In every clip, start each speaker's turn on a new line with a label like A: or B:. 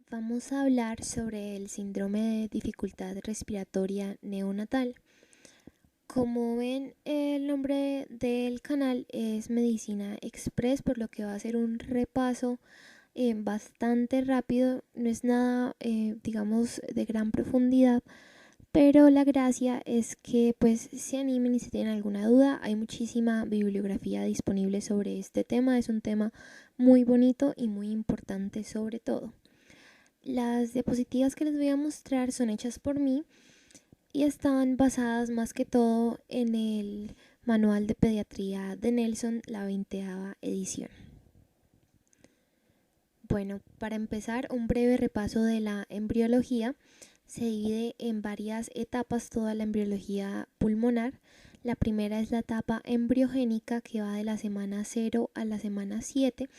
A: Vamos a hablar sobre el síndrome de dificultad respiratoria neonatal. Como ven, el nombre del canal es Medicina Express, por lo que va a ser un repaso bastante rápido. No es nada, digamos, de gran profundidad, pero la gracia es que pues se animen y si tienen alguna duda. Hay muchísima bibliografía disponible sobre este tema. Es un tema muy bonito y muy importante sobre todo. Las diapositivas que les voy a mostrar son hechas por mí y están basadas más que todo en el Manual de Pediatría de Nelson, la 20ª edición. Bueno, para empezar, un breve repaso de la embriología. Se divide en varias etapas toda la embriología pulmonar. La primera es la etapa embriogénica, que va de la semana 0 a la semana 7.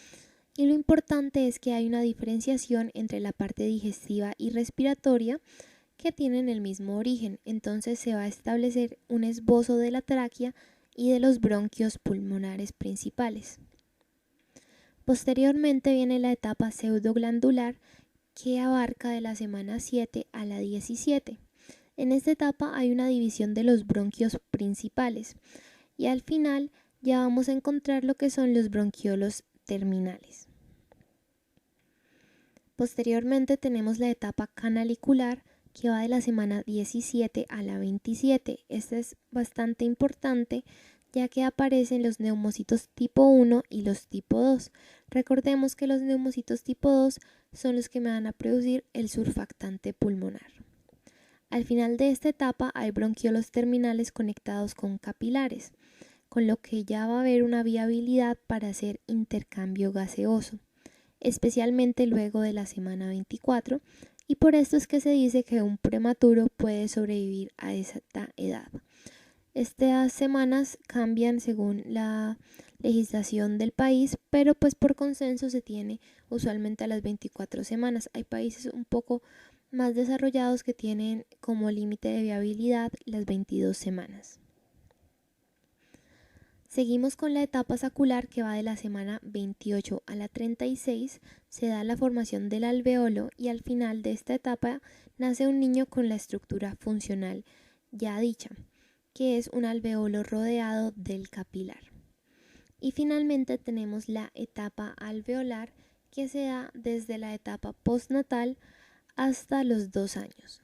A: Y lo importante es que hay una diferenciación entre la parte digestiva y respiratoria que tienen el mismo origen. Entonces se va a establecer un esbozo de la tráquea y de los bronquios pulmonares principales. Posteriormente viene la etapa pseudoglandular, que abarca de la semana 7 a la 17. En esta etapa hay una división de los bronquios principales y al final ya vamos a encontrar lo que son los bronquiolos terminales. Posteriormente tenemos la etapa canalicular, que va de la semana 17 a la 27. Esta es bastante importante ya que aparecen los neumocitos tipo 1 y los tipo 2. Recordemos que los neumocitos tipo 2 son los que me van a producir el surfactante pulmonar. Al final de esta etapa hay bronquiolos terminales conectados con capilares, con lo que ya va a haber una viabilidad para hacer intercambio gaseoso, especialmente luego de la semana 24, y por esto es que se dice que un prematuro puede sobrevivir a esta edad. Estas semanas cambian según la legislación del país, pero pues por consenso se tiene usualmente a las 24 semanas. Hay países un poco más desarrollados que tienen como límite de viabilidad las 22 semanas. Seguimos con la etapa sacular, que va de la semana 28 a la 36, se da la formación del alveolo y al final de esta etapa nace un niño con la estructura funcional ya dicha, que es un alveolo rodeado del capilar. Y finalmente tenemos la etapa alveolar, que se da desde la etapa postnatal hasta los 2 años.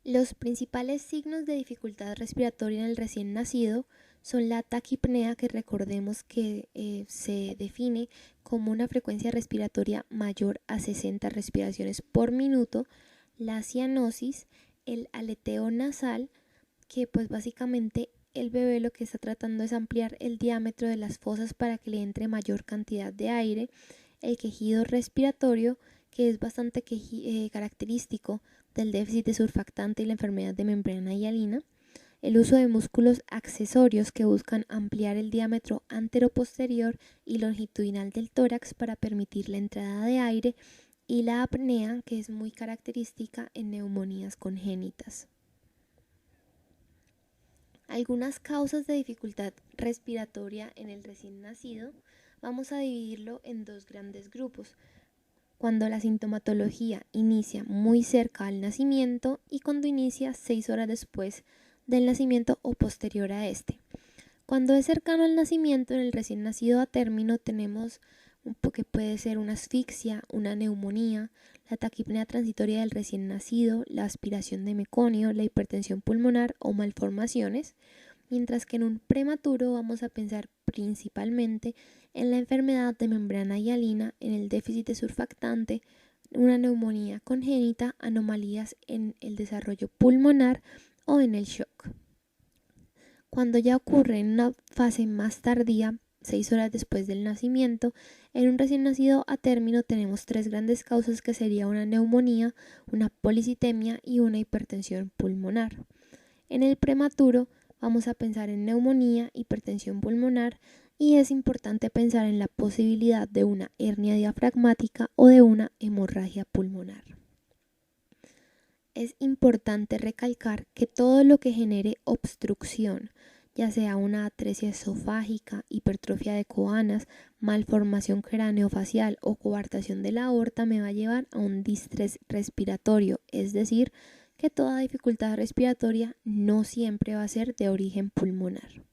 A: Los principales signos de dificultad respiratoria en el recién nacido son la taquipnea, que recordemos que se define como una frecuencia respiratoria mayor a 60 respiraciones por minuto, la cianosis, el aleteo nasal, que pues básicamente el bebé lo que está tratando es ampliar el diámetro de las fosas para que le entre mayor cantidad de aire, el quejido respiratorio, que es bastante característico del déficit de surfactante y la enfermedad de membrana hialina, el uso de músculos accesorios que buscan ampliar el diámetro anteroposterior y longitudinal del tórax para permitir la entrada de aire, y la apnea, que es muy característica en neumonías congénitas. Algunas causas de dificultad respiratoria en el recién nacido, vamos a dividirlo en dos grandes grupos: cuando la sintomatología inicia muy cerca al nacimiento y cuando inicia 6 horas después del nacimiento o posterior a este. Cuando es cercano al nacimiento, en el recién nacido a término tenemos que puede ser una asfixia, una neumonía, la taquipnea transitoria del recién nacido, la aspiración de meconio, la hipertensión pulmonar o malformaciones, mientras que en un prematuro vamos a pensar principalmente en la enfermedad de membrana hialina, en el déficit de surfactante, una neumonía congénita, anomalías en el desarrollo pulmonar o en el shock. Cuando ya ocurre en una fase más tardía, 6 horas después del nacimiento, en un recién nacido a término tenemos 3 grandes causas, que sería una neumonía, una policitemia y una hipertensión pulmonar. En el prematuro vamos a pensar en neumonía, hipertensión pulmonar, y es importante pensar en la posibilidad de una hernia diafragmática o de una hemorragia pulmonar. Es importante recalcar que todo lo que genere obstrucción, ya sea una atresia esofágica, hipertrofia de coanas, malformación craneofacial o coartación de la aorta, me va a llevar a un distrés respiratorio, es decir, que toda dificultad respiratoria no siempre va a ser de origen pulmonar.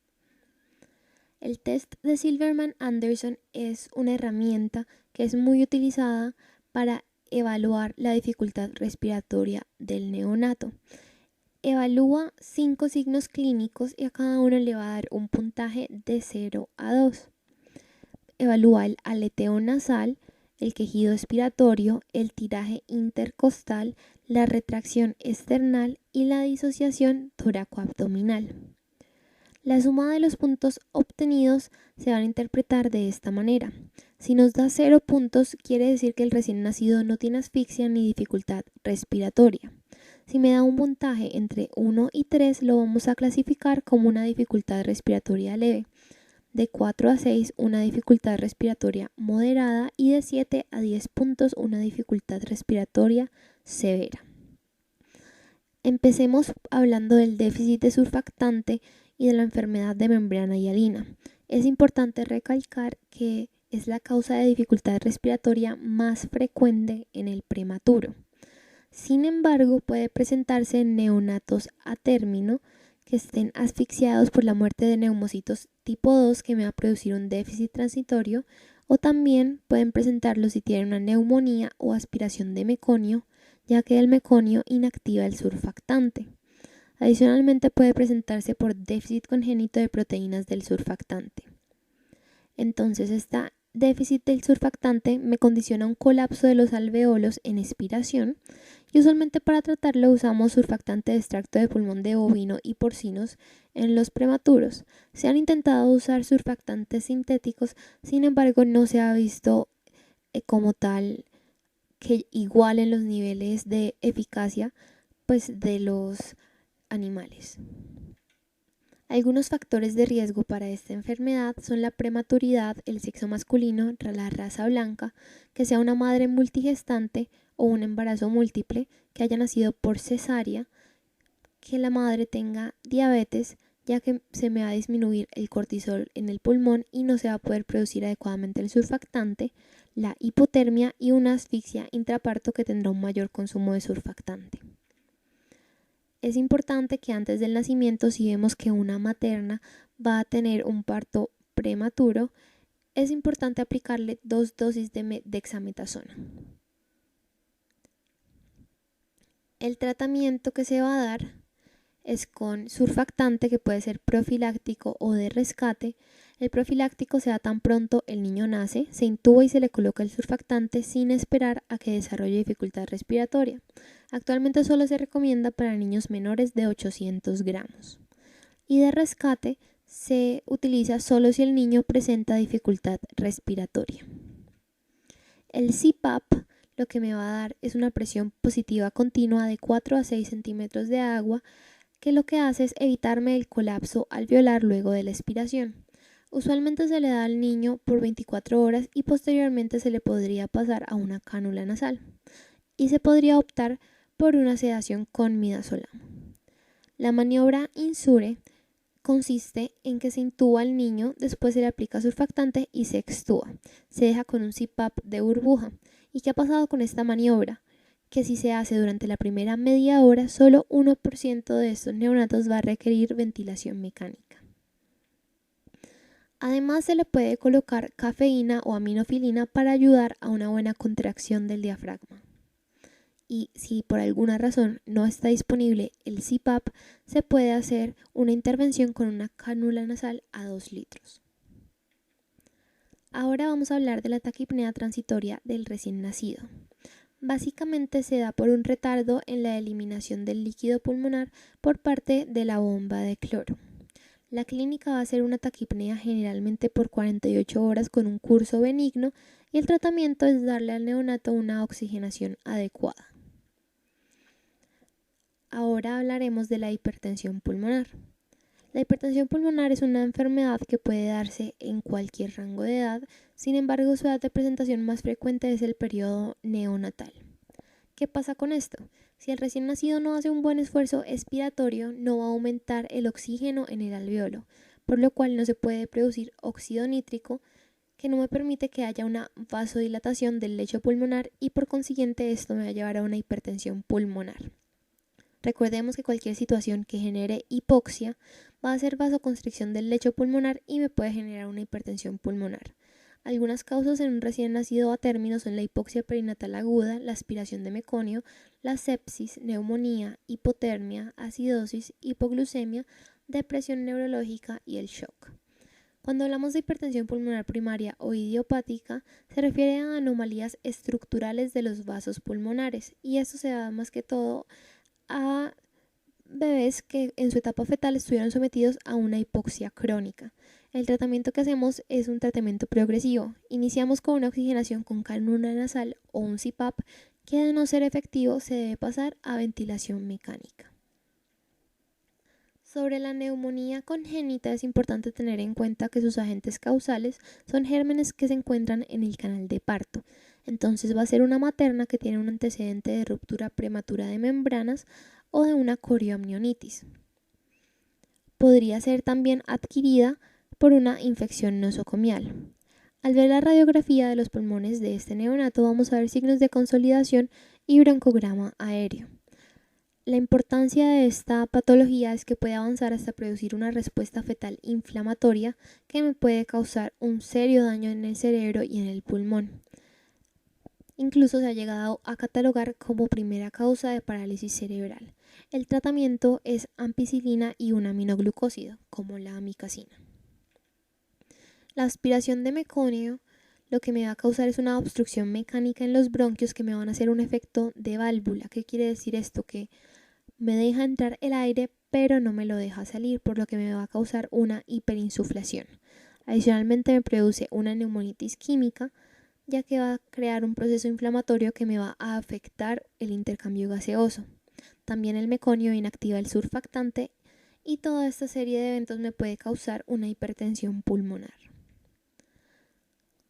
A: El test de Silverman-Anderson es una herramienta que es muy utilizada para evaluar la dificultad respiratoria del neonato. Evalúa 5 signos clínicos y a cada uno le va a dar un puntaje de 0 a 2. Evalúa el aleteo nasal, el quejido expiratorio, el tiraje intercostal, la retracción external y la disociación toracoabdominal. La suma de los puntos obtenidos se van a interpretar de esta manera. Si nos da 0 puntos, quiere decir que el recién nacido no tiene asfixia ni dificultad respiratoria. Si me da un puntaje entre 1 y 3, lo vamos a clasificar como una dificultad respiratoria leve. De 4 a 6, una dificultad respiratoria moderada y de 7 a 10 puntos, una dificultad respiratoria severa. Empecemos hablando del déficit de surfactante y de la enfermedad de membrana hialina. Es importante recalcar que es la causa de dificultad respiratoria más frecuente en el prematuro. Sin embargo, puede presentarse en neonatos a término que estén asfixiados por la muerte de neumocitos tipo 2 que me va a producir un déficit transitorio, o también pueden presentarlo si tienen una neumonía o aspiración de meconio, ya que el meconio inactiva el surfactante. Adicionalmente puede presentarse por déficit congénito de proteínas del surfactante. Entonces, este déficit del surfactante me condiciona un colapso de los alveolos en expiración y usualmente para tratarlo usamos surfactante de extracto de pulmón de bovino y porcinos en los prematuros. Se han intentado usar surfactantes sintéticos, sin embargo no se ha visto como tal que igualen los niveles de eficacia de los animales. Algunos factores de riesgo para esta enfermedad son la prematuridad, el sexo masculino, la raza blanca, que sea una madre multigestante o un embarazo múltiple, que haya nacido por cesárea, que la madre tenga diabetes, ya que se me va a disminuir el cortisol en el pulmón y no se va a poder producir adecuadamente el surfactante, la hipotermia y una asfixia intraparto que tendrá un mayor consumo de surfactante. Es importante que antes del nacimiento, si vemos que una materna va a tener un parto prematuro, es importante aplicarle 2 dosis de dexametasona. El tratamiento que se va a dar es con surfactante, que puede ser profiláctico o de rescate. El profiláctico se da tan pronto el niño nace, se intuba y se le coloca el surfactante sin esperar a que desarrolle dificultad respiratoria. Actualmente solo se recomienda para niños menores de 800 gramos. Y de rescate se utiliza solo si el niño presenta dificultad respiratoria. El CPAP lo que me va a dar es una presión positiva continua de 4 a 6 centímetros de agua, que lo que hace es evitarme el colapso alveolar luego de la expiración. Usualmente se le da al niño por 24 horas y posteriormente se le podría pasar a una cánula nasal. Y se podría optar por una sedación con midazolam. La maniobra INSURE consiste en que se intuba al niño, después se le aplica surfactante y se extuba. Se deja con un CPAP de burbuja. ¿Y qué ha pasado con esta maniobra? Que si se hace durante la primera media hora, solo 1% de estos neonatos va a requerir ventilación mecánica. Además, se le puede colocar cafeína o aminofilina para ayudar a una buena contracción del diafragma. Y si por alguna razón no está disponible el CPAP, se puede hacer una intervención con una cánula nasal a 2 litros. Ahora vamos a hablar de la taquipnea transitoria del recién nacido. Básicamente se da por un retardo en la eliminación del líquido pulmonar por parte de la bomba de cloro. La clínica va a ser una taquipnea generalmente por 48 horas con un curso benigno y el tratamiento es darle al neonato una oxigenación adecuada. Ahora hablaremos de la hipertensión pulmonar. La hipertensión pulmonar es una enfermedad que puede darse en cualquier rango de edad, sin embargo su edad de presentación más frecuente es el periodo neonatal. ¿Qué pasa con esto? Si el recién nacido no hace un buen esfuerzo expiratorio, no va a aumentar el oxígeno en el alveolo, por lo cual no se puede producir óxido nítrico, que no me permite que haya una vasodilatación del lecho pulmonar y por consiguiente esto me va a llevar a una hipertensión pulmonar. Recordemos que cualquier situación que genere hipoxia va a hacer vasoconstricción del lecho pulmonar y me puede generar una hipertensión pulmonar. Algunas causas en un recién nacido a término son la hipoxia perinatal aguda, la aspiración de meconio, la sepsis, neumonía, hipotermia, acidosis, hipoglucemia, depresión neurológica y el shock. Cuando hablamos de hipertensión pulmonar primaria o idiopática, se refiere a anomalías estructurales de los vasos pulmonares y esto se da más que todo a bebés que en su etapa fetal estuvieron sometidos a una hipoxia crónica. El tratamiento que hacemos es un tratamiento progresivo. Iniciamos con una oxigenación con cánula nasal o un CPAP que de no ser efectivo se debe pasar a ventilación mecánica. Sobre la neumonía congénita es importante tener en cuenta que sus agentes causales son gérmenes que se encuentran en el canal de parto. Entonces va a ser una materna que tiene un antecedente de ruptura prematura de membranas o de una corioamnionitis. Podría ser también adquirida por una infección nosocomial. Al ver la radiografía de los pulmones de este neonato vamos a ver signos de consolidación y broncograma aéreo. La importancia de esta patología es que puede avanzar hasta producir una respuesta fetal inflamatoria que me puede causar un serio daño en el cerebro y en el pulmón. Incluso se ha llegado a catalogar como primera causa de parálisis cerebral. El tratamiento es ampicilina y un aminoglucósido, como la amikacina. La aspiración de meconio lo que me va a causar es una obstrucción mecánica en los bronquios que me van a hacer un efecto de válvula. ¿Qué quiere decir esto? Que me deja entrar el aire, pero no me lo deja salir, por lo que me va a causar una hiperinsuflación. Adicionalmente me produce una neumonitis química, ya que va a crear un proceso inflamatorio que me va a afectar el intercambio gaseoso. También el meconio inactiva el surfactante y toda esta serie de eventos me puede causar una hipertensión pulmonar.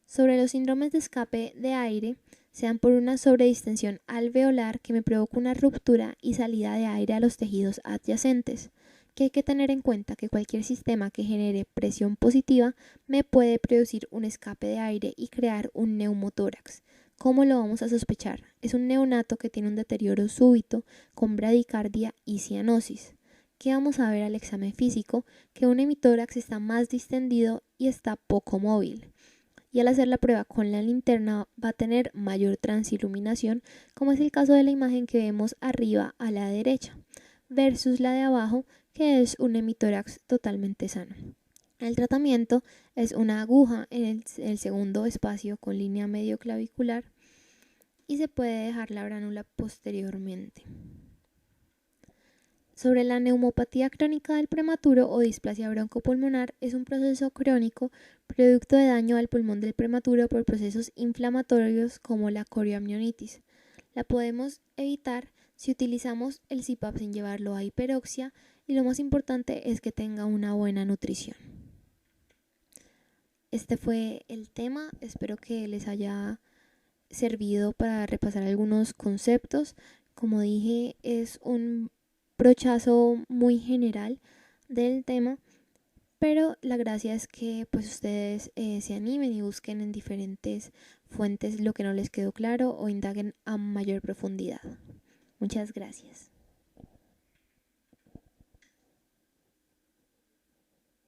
A: Sobre los síndromes de escape de aire, sean por una sobredistensión alveolar que me provoca una ruptura y salida de aire a los tejidos adyacentes, que hay que tener en cuenta que cualquier sistema que genere presión positiva me puede producir un escape de aire y crear un neumotórax. ¿Cómo lo vamos a sospechar? Es un neonato que tiene un deterioro súbito con bradicardia y cianosis. ¿Qué vamos a ver al examen físico? Que un hemitórax está más distendido y está poco móvil. Y al hacer la prueba con la linterna va a tener mayor transiluminación, como es el caso de la imagen que vemos arriba a la derecha, versus la de abajo, que es un hemitórax totalmente sano. El tratamiento es una aguja en el segundo espacio con línea medio clavicular y se puede dejar la bránula posteriormente. Sobre la neumopatía crónica del prematuro o displasia broncopulmonar es un proceso crónico producto de daño al pulmón del prematuro por procesos inflamatorios como la corioamnionitis. La podemos evitar si utilizamos el CPAP sin llevarlo a hiperoxia y lo más importante es que tenga una buena nutrición. Este fue el tema, espero que les haya servido para repasar algunos conceptos. Como dije, es un brochazo muy general del tema, pero la gracia es que pues ustedes se animen y busquen en diferentes fuentes lo que no les quedó claro o indaguen a mayor profundidad. Muchas gracias.